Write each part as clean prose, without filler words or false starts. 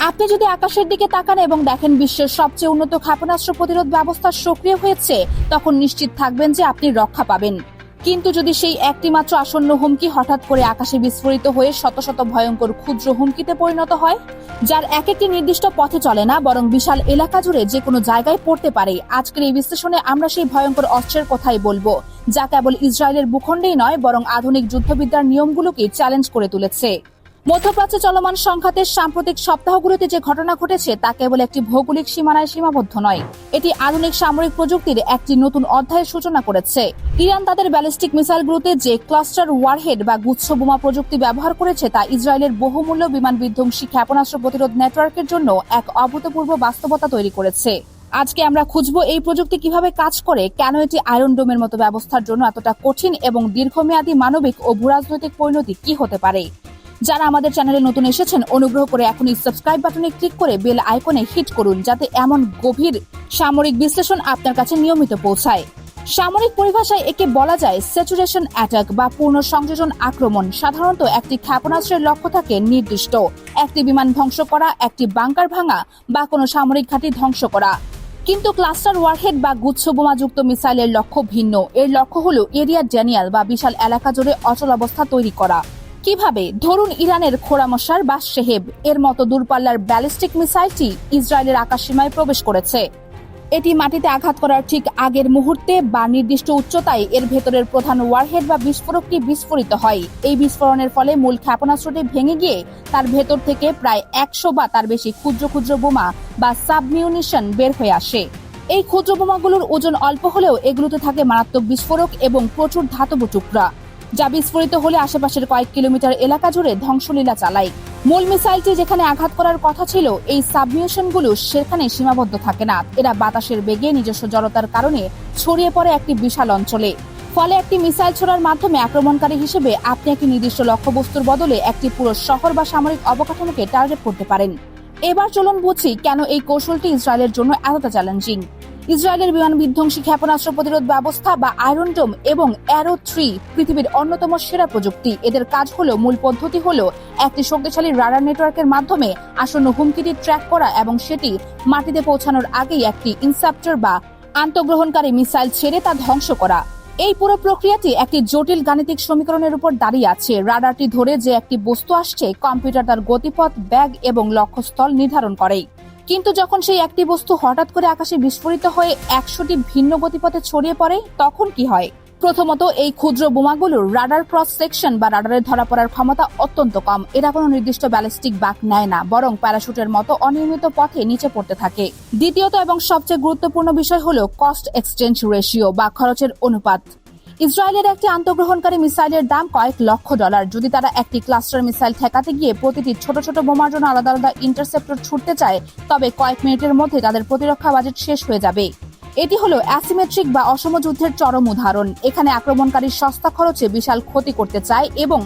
আপনি যদি আকাশের দিকে তাকান এবং দেখেন বিশ্বের সবচেয়ে উন্নত ক্ষেপণাস্ত্র প্রতিরোধ ব্যবস্থা সক্রিয় হয়েছে, তখন নিশ্চিত থাকবেন যে আপনি রক্ষা পাবেন। কিন্তু যদি সেই একটি মাত্র আসন্ন হুমকি হঠাৎ করে আকাশে বিস্ফোরিত হয়ে শত শত ভয়ঙ্কর ক্ষুদ্র হুমকিতে পরিণত হয়, যার এক একটি নির্দিষ্ট পথে চলে না বরং বিশাল এলাকা জুড়ে যে কোনো জায়গায় পড়তে পারে, আজকের এই বিশ্লেষণে আমরা সেই ভয়ঙ্কর অস্ত্রের কথাই বলবো, যা কেবল ইসরায়েলের ভূখণ্ডেই নয় বরং আধুনিক যুদ্ধবিদ্যার নিয়মগুলোকে চ্যালেঞ্জ করে তুলেছে। মধ্যপ্রাচ্যে চলমান সংঘাতের সাম্প্রতিক সপ্তাহগুলোতে যে ঘটনা ঘটেছে তা কেবল একটি ভৌগোলিক সীমানায় সীমাবদ্ধ নয়, এটি আধুনিক সামরিক প্রযুক্তির একটি নতুন অধ্যায়ের সূচনা করেছে। ইরান তাদের ব্যালিস্টিক মিসাইলগুলোতে যে ক্লাস্টার ওয়ারহেড বা গুচ্ছ বোমা প্রযুক্তি ব্যবহার করেছে তা ইসরায়েলের বহুমূল্য বিমান বিধ্বংসী ক্ষেপণাস্ত্র প্রতিরোধ নেটওয়ার্কের জন্য এক অভূতপূর্ব বাস্তবতা তৈরি করেছে। আজকে আমরা খুঁজবো এই প্রযুক্তি কিভাবে কাজ করে, কেন এটি আয়রন ডোমের মতো ব্যবস্থার জন্য এতটা কঠিন এবং দীর্ঘমেয়াদী মানবিক ও ভূরাজনৈতিক পরিণতি কি হতে পারে। যারা আমাদের চ্যানেলে নতুন এসেছেন, অনুগ্রহ করে এখনই সাবস্ক্রাইব বাটনে ক্লিক করে বেল আইকনে হিট করুন, যাতে এমন গভীর সামরিক বিশ্লেষণ আপনার কাছে নিয়মিত পৌঁছায়। সামরিক পরিভাষায় একে বলা যায় স্যাচুরেশন অ্যাটাক বা পূর্ণ সংযোজন আক্রমণ। সাধারণত একটি ক্ষেপণাস্ত্রের লক্ষ্য থাকে নির্দিষ্ট, একটি বিমান ধ্বংস করা, একটি বাংকার ভাঙা বা কোনো সামরিক ঘাঁটি ধ্বংস করা। কিন্তু ক্লাস্টার ওয়ারহেড বা গুচ্ছ বোমাযুক্ত মিসাইলের লক্ষ্য ভিন্ন। এর লক্ষ্য হলো এরিয়া ড্যানিয়াল বা বিশাল এলাকা জুড়ে অচল অবস্থা তৈরি করা। কিভাবে? ধরুন ইরানের খোরামশার বা শেহেব এর মতো দূরপাল্লার ব্যালিস্টিক মিসাইলটি ইসরায়েলের আকাশসীমায় প্রবেশ করেছে। এটি মাটিতে আঘাত করার ঠিক আগের মুহূর্তে বা নির্দিষ্ট উচ্চতায় এর ভেতরের প্রধান ওয়ারহেড বা বিস্ফোরকটি বিস্ফোরিত হয়। এই বিস্ফোরণের ফলে মূল ক্ষেপণাস্ত্রটি ভেঙে গিয়ে তার ভেতর থেকে প্রায় 100 বা তার বেশি ক্ষুদ্র ক্ষুদ্র বোমা বা সাবমিউনিশন বের হয়ে আসে। এই ক্ষুদ্র বোমাগুলোর ওজন অল্প হলেও এগুলোতে থাকে মারাত্মক বিস্ফোরক এবং প্রচুর ধাতব টুকরা, যা বিস্ফোরিত হলে আশেপাশের কয়েক কিলোমিটার এলাকা জুড়ে ধ্বংসলীলা চালায়। মূল মিসাইলটি যেখানে আঘাত করার কথা ছিল, এই সাবমিউশনগুলো সেখানে সীমাবদ্ধ থাকে না। এরা বাতাসের বেগে নিজস্ব জড়তার কারণে ছড়িয়ে পড়ে একটি বিশাল অঞ্চলে। ফলে একটি মিসাইল ছোড়ার মাধ্যমে আক্রমণকারী হিসেবে আপনি একটি নির্দিষ্ট লক্ষ্যবস্তুর বদলে একটি পুরো শহর বা সামরিক অবকাঠামোকে টার্গেট করতে পারেন। এবার চলুন বুঝি কেন এই কৌশলটি ইসরায়েলের জন্য এতটা চ্যালেঞ্জিং। ইসরায়েলের বিমান বিধ্বংসী ক্ষেপণাস্ত্র প্রতিরোধ ব্যবস্থা বা আয়রন ডোম এবং অ্যারো 3 পৃথিবীর অন্যতম সেরা প্রযুক্তি। এদের কাজ হলো, মূল পদ্ধতি হলো একটি শক্তিশালী রাডার নেটওয়ার্কের মাধ্যমে আসন্ন হুমকিটি ট্র্যাক করা এবং সেটি মাটিতে পৌঁছানোর আগেই একটি ইনসেপ্টর বা আন্তঃগ্রহণকারী মিসাইল ছেড়ে তা ধ্বংস করা। এই পুরো প্রক্রিয়াটি একটি জটিল গাণিতিক সমীকরণের উপর দাঁড়িয়ে আছে। রাডারটি ধরে যে একটি বস্তু আসছে, কম্পিউটার তার গতিপথ, ব্যাগ এবং লক্ষ্যস্থল নির্ধারণ করে। কিন্তু যখন সেই একটি বস্তু হঠাৎ করে আকাশে বিস্ফোরিত হয়ে 100টি ভিন্ন গতিপথে ছড়িয়ে পড়ে, তখন কি হয়? প্রথমত, এই ক্ষুদ্র বোমাগুলোর রাডার ক্রস সেকশন বা রাডারের ধরা পড়ার ক্ষমতা অত্যন্ত কম। এরা কোনো নির্দিষ্ট ব্যালিস্টিক বাঁক নেয় না, বরং প্যারাশুটের মতো অনিয়মিত পথে নিচে পড়তে থাকে। দ্বিতীয়ত এবং সবচেয়ে গুরুত্বপূর্ণ বিষয় হলো কস্ট এক্সচেঞ্জ রেশিও বা খরচের অনুপাত। ইসরায়েলের একটি আন্তঃগ্রহণকারী মিসাইলের দাম কয়েক লক্ষ ডলার। যদি তারা একটি ক্লাস্টার মিসাইল ঠেকাতে গিয়ে প্রতিটি ছোট ছোট বোমার জন্য আলাদা আলাদা ইন্টারসেপ্টর ছুটতে চায়, তবে কয়েক মিনিটের মধ্যে তাদের প্রতিরক্ষা বাজেট শেষ হয়ে যাবে। এটি হলো অ্যাসিমেট্রিক বা অসম যুদ্ধের চরম উদাহরণ। এখানে আক্রমণকারী সস্তা খরচে বিশাল ক্ষতি করতে চায় এবং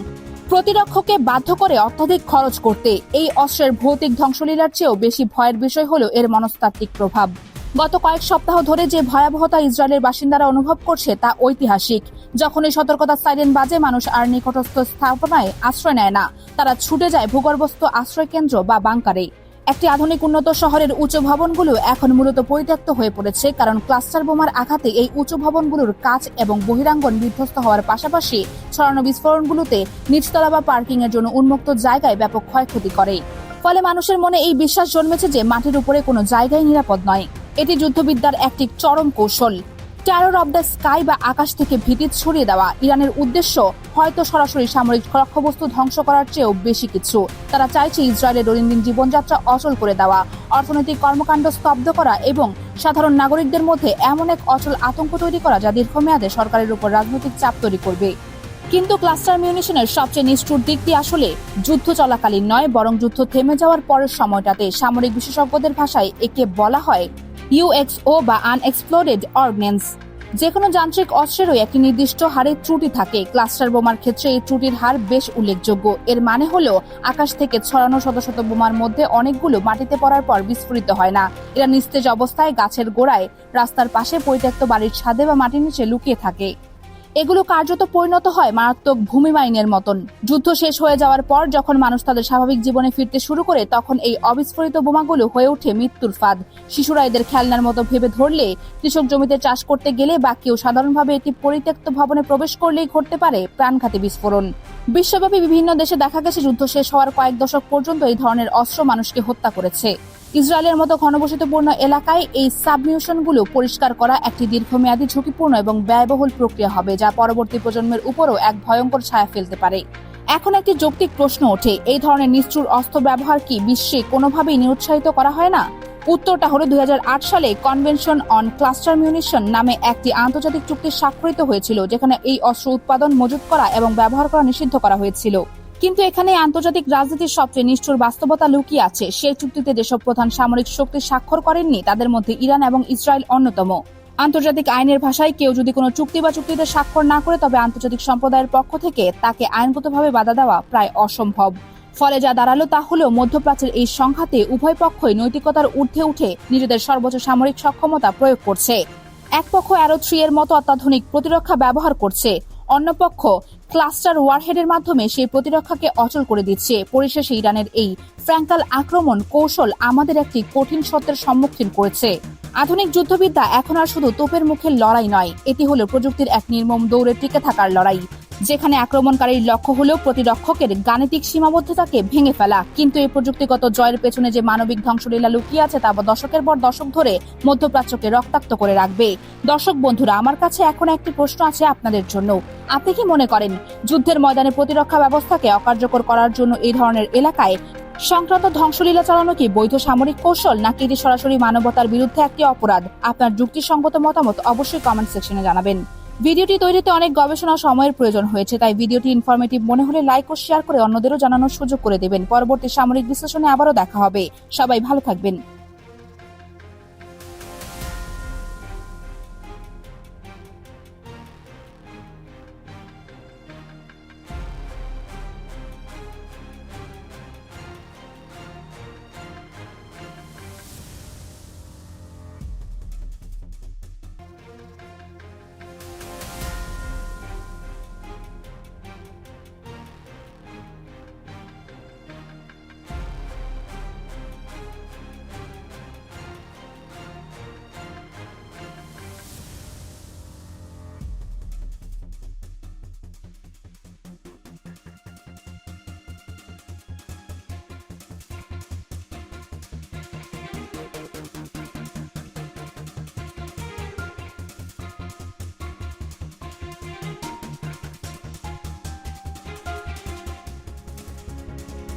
প্রতিরক্ষককে বাধ্য করে অত্যাধিক খরচ করতে। এই অস্ত্রের ভৌতিক ধ্বংসলীলার চেয়েও বেশি ভয়ের বিষয় হলো এর মনস্তাত্ত্বিক প্রভাব। গত কয়েক সপ্তাহ ধরে যে ভয়াবহতা ইসরায়েলের বাসিন্দারা অনুভব করছে তা ঐতিহাসিক। যখন এই সতর্কতা সাইরেন বাজে, মানুষ আর নিকটস্থ স্থাপনায় আশ্রয় নেয় না, তারা ছুটে যায় ভূগর্ভস্থ আশ্রয় কেন্দ্র বা বাংকারে। একটি আধুনিক উন্নত শহরের উঁচু ভবনগুলো এখন মূলত পরিত্যক্ত হয়ে পড়েছে, কারণ ক্লাস্টার বোমার আঘাতে এই উঁচু ভবনগুলোর কাচ এবং বহিরাঙ্গন বিধ্বস্ত হওয়ার পাশাপাশি ছড়ানো বিস্ফোরণগুলোতে নিচতলা বা পার্কিং এর জন্য উন্মুক্ত জায়গায় ব্যাপক ক্ষয়ক্ষতি করে। ফলে মানুষের মনে এই বিশ্বাস জন্মেছে যে মাটির উপরে কোনো জায়গায় নিরাপদ নয়। এটি যুদ্ধবিদ্যার একটি চরম কৌশল। টেরর অব দ্য স্কাই বা আকাশ থেকে ভীতি ছড়িয়ে দেওয়া। ইরানের উদ্দেশ্য হয়তো সরাসরি সামরিক লক্ষ্যবস্তু ধ্বংস করার চেয়েও বেশি কিছু। তারা চাইছে ইসরায়েলের দৈনন্দিন জীবনযাত্রা অচল করে দেওয়া, অর্থনৈতিক কর্মকাণ্ড স্তব্ধ করা এবং সাধারণ নাগরিকদের মধ্যে এমন এক অচল আতঙ্ক তৈরি করা যা দীর্ঘমেয়াদে সরকারের উপর রাজনৈতিক চাপ তৈরি করবে। কিন্তু ক্লাস্টার মিউনিশনের সবচেয়ে নিষ্ঠুর দিকটি আসলে যুদ্ধ চলাকালীন নয়, বরং যুদ্ধ থেমে যাওয়ার পরের সময়টাতে। সামরিক বিশেষজ্ঞদের ভাষায় একে বলা হয় ইউএক্সও বা আনএক্সপ্লোডেড অর্ডিন্যান্স। যে কোনো যান্ত্রিক অস্ত্রেরও একটি নির্দিষ্ট হারে ত্রুটি থাকে। ক্লাস্টার বোমার ক্ষেত্রে এই ত্রুটির হার বেশ উল্লেখযোগ্য। এর মানে হলো আকাশ থেকে ছড়ানো শত শত বোমার মধ্যে অনেকগুলো মাটিতে পড়ার পর বিস্ফোরিত হয় না। এরা নিস্তেজ অবস্থায় গাছের গোড়ায়, রাস্তার পাশে, পরিত্যক্ত বাড়ির ছাদে বা মাটির নিচে লুকিয়ে থাকে। এগুলো কার্যত পরিণত হয় মারাত্মক ভূমি মাইনের মতন। যুদ্ধ শেষ হয়ে যাওয়ার পর যখন মানুষ তাদের স্বাভাবিক জীবনে ফিরতে শুরু করে, তখন এই অবিস্ফোরিত বোমাগুলো হয়ে ওঠে মৃত্যুর ফাঁদ। শিশুরা এদের খেলনার মতো ভেবে ধরলে, কৃষক জমিতে চাষ করতে গেলে বা কেউ সাধারণভাবে একটি পরিত্যক্ত ভবনে প্রবেশ করলেই ঘটতে পারে প্রাণঘাতী বিস্ফোরণ। বিশ্বব্যাপী বিভিন্ন দেশে দেখা গেছে যুদ্ধ শেষ হওয়ার কয়েক দশক পর্যন্ত এই ধরনের অস্ত্র মানুষকে হত্যা করেছে। ইসরায়েলের মতো ঘনবসতিপূর্ণ এলাকায় এই সাবমিউশনগুলো পরিষ্কার করা একটি দীর্ঘমেয়াদী, ঝুঁকিপূর্ণ এবং ব্যয়বহুল প্রক্রিয়া হবে, যা পরবর্তী প্রজন্মের উপরও এক ভয়ঙ্কর ছায়া ফেলতে পারে। এখন একটি যৌক্তিক প্রশ্ন ওঠে, এই ধরনের নিষ্ঠুর অস্ত্র ব্যবহার কি বিশ্বে কোনোভাবেই নিরুৎসাহিত করা হয় না? উত্তরটা হলো 2008 সালে কনভেনশন অন ক্লাস্টার মিউনিশন নামে একটি আন্তর্জাতিক চুক্তি স্বাক্ষরিত হয়েছিল, যেখানে এই অস্ত্র উৎপাদন, মজুত করা এবং ব্যবহার করা নিষিদ্ধ করা হয়েছিল। কিন্তু এখানে আন্তর্জাতিক রাজনীতির সবচেয়ে নিষ্ঠুর বাস্তবতা লুকিয়ে আছে। সেই চুক্তিতে যেসব প্রধান সামরিক শক্তি স্বাক্ষর করেননি, তাদের মধ্যে ইরান এবং ইসরায়েল অন্যতম। আন্তর্জাতিক আইনের ভাষায় কেউ যদি কোনো চুক্তি বা চুক্তিতে স্বাক্ষর না করে, তবে আন্তর্জাতিক সম্প্রদায়ের পক্ষ থেকে তাকে আইনগতভাবে বাধা দেওয়া প্রায় অসম্ভব। ফলে যা দাঁড়ালো তা হলো, মধ্যপ্রাচ্যের এই সংঘাতে উভয় পক্ষই নৈতিকতার ঊর্ধ্বে উঠে নিজেদের সর্বোচ্চ সামরিক সক্ষমতা প্রয়োগ করছে। এক পক্ষ অ্যারো 3 এর মতো অত্যাধুনিক প্রতিরক্ষা ব্যবহার করছে, অন্য পক্ষ ক্লাস্টার ওয়ারহেডের মাধ্যমে সেই প্রতিরক্ষাকে অচল করে দিচ্ছে। পরিশেষে ইরানের এই ফ্র্যাঙ্কাল আক্রমণ কৌশল আমাদের একটি কঠিন সত্যের সম্মুখীন করেছে। আধুনিক যুদ্ধবিদ্যা এখন আর শুধু তোপের মুখের লড়াই নয়, এটি হলো প্রযুক্তির এক নির্মম দৌড়ে টিকে থাকার লড়াই, যেখানে আক্রমণকারীর লক্ষ্য হলো প্রতিরক্ষকের গাণিতিক সীমাবদ্ধতাকে ভেঙে ফেলা। কিন্তু এই প্রযুক্তিগত জয়ের পেছনে যে মানবিক ধ্বংসলীলা লুকিয়ে আছে, তা দশকের পর দশক ধরে মধ্যপ্রাচ্যকে রক্তাক্ত করে রাখবে। দর্শক বন্ধুরা, আমার কাছে এখন একটি প্রশ্ন আছে আপনাদের জন্য। আপনি কি মনে করেন, যুদ্ধের ময়দানে প্রতিরক্ষা ব্যবস্থাকে অকার্যকর করার জন্য এই ধরনের এলাকায় সংক্রান্ত ধ্বংসলীলা চালানো কি বৈধ সামরিক কৌশল, নাকি এটি সরাসরি মানবতার বিরুদ্ধে একটি অপরাধ? আপনার যুক্তিসঙ্গত মতামত অবশ্যই কমেন্ট সেকশনে জানাবেন। ভিডিওটি তৈরিতে অনেক গবেষণা ও সময়ের প্রয়োজন হয়েছে, তাই ভিডিওটি ইনফরমেটিভ মনে হলে লাইক ও শেয়ার করে অন্যদেরও জানানোর সুযোগ করে দেবেন। পরবর্তী সামরিক বিশ্লেষণে আবারও দেখা হবে। সবাই ভালো থাকবেন।